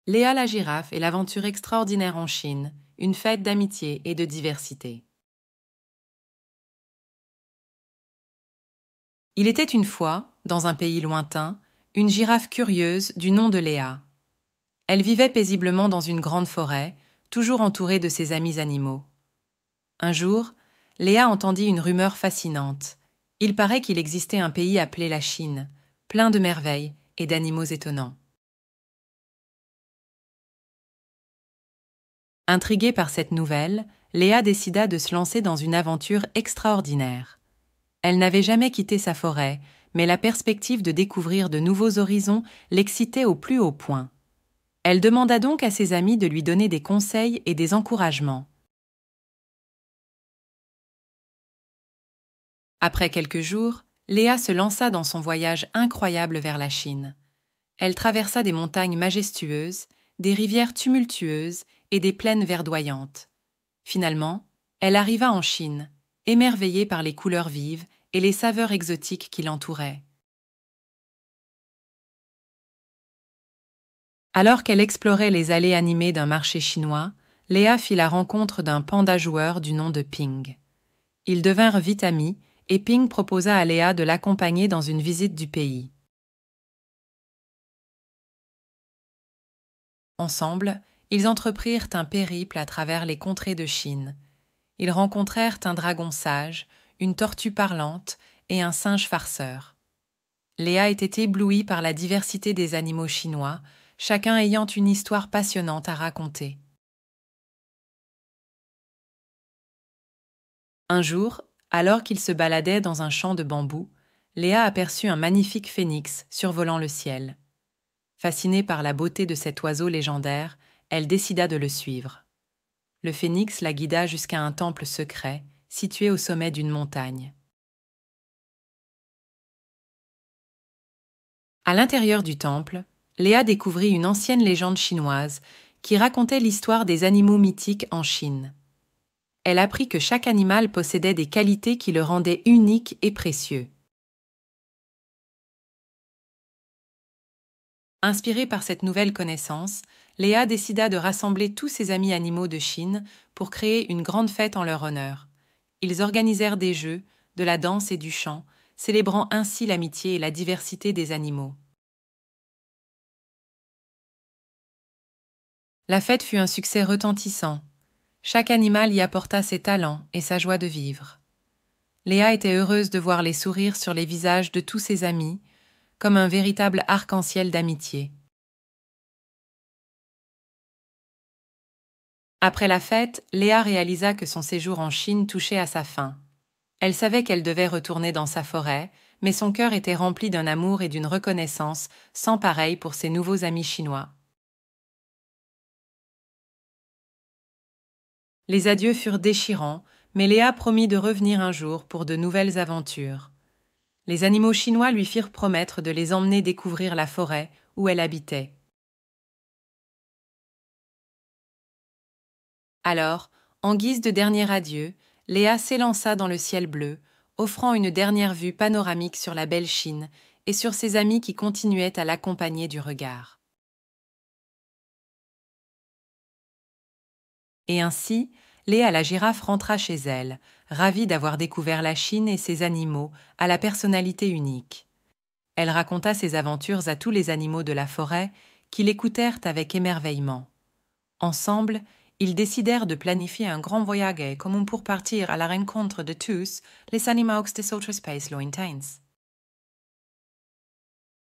Léa la girafe et l'aventure extraordinaire en Chine, une fête d'amitié et de diversité. Il était une fois, dans un pays lointain, une girafe curieuse du nom de Léa. Elle vivait paisiblement dans une grande forêt, toujours entourée de ses amis animaux. Un jour, Léa entendit une rumeur fascinante. Il paraît qu'il existait un pays appelé la Chine, plein de merveilles et d'animaux étonnants. Intriguée par cette nouvelle, Léa décida de se lancer dans une aventure extraordinaire. Elle n'avait jamais quitté sa forêt, mais la perspective de découvrir de nouveaux horizons l'excitait au plus haut point. Elle demanda donc à ses amis de lui donner des conseils et des encouragements. Après quelques jours, Léa se lança dans son voyage incroyable vers la Chine. Elle traversa des montagnes majestueuses, des rivières tumultueuses et des plaines verdoyantes. Finalement, elle arriva en Chine, émerveillée par les couleurs vives et les saveurs exotiques qui l'entouraient. Alors qu'elle explorait les allées animées d'un marché chinois, Léa fit la rencontre d'un panda joueur du nom de Ping. Ils devinrent vite amis et Ping proposa à Léa de l'accompagner dans une visite du pays. Ensemble, ils entreprirent un périple à travers les contrées de Chine. Ils rencontrèrent un dragon sage, une tortue parlante et un singe farceur. Léa était éblouie par la diversité des animaux chinois, chacun ayant une histoire passionnante à raconter. Un jour, alors qu'ils se baladaient dans un champ de bambou, Léa aperçut un magnifique phénix survolant le ciel. Fascinée par la beauté de cet oiseau légendaire, elle décida de le suivre. Le phénix la guida jusqu'à un temple secret, situé au sommet d'une montagne. À l'intérieur du temple, Léa découvrit une ancienne légende chinoise qui racontait l'histoire des animaux mythiques en Chine. Elle apprit que chaque animal possédait des qualités qui le rendaient unique et précieux. Inspirée par cette nouvelle connaissance, Léa décida de rassembler tous ses amis animaux de Chine pour créer une grande fête en leur honneur. Ils organisèrent des jeux, de la danse et du chant, célébrant ainsi l'amitié et la diversité des animaux. La fête fut un succès retentissant. Chaque animal y apporta ses talents et sa joie de vivre. Léa était heureuse de voir les sourires sur les visages de tous ses amis, comme un véritable arc-en-ciel d'amitié. Après la fête, Léa réalisa que son séjour en Chine touchait à sa fin. Elle savait qu'elle devait retourner dans sa forêt, mais son cœur était rempli d'un amour et d'une reconnaissance sans pareil pour ses nouveaux amis chinois. Les adieux furent déchirants, mais Léa promit de revenir un jour pour de nouvelles aventures. Les animaux chinois lui firent promettre de les emmener découvrir la forêt où elle habitait. Alors, en guise de dernier adieu, Léa s'élança dans le ciel bleu, offrant une dernière vue panoramique sur la belle Chine et sur ses amis qui continuaient à l'accompagner du regard. Et ainsi, Léa la girafe rentra chez elle, ravie d'avoir découvert la Chine et ses animaux à la personnalité unique. Elle raconta ses aventures à tous les animaux de la forêt qui l'écoutèrent avec émerveillement. Ensemble, ils décidèrent de planifier un grand voyage commun pour partir à la rencontre de tous les animaux des autres pays lointains.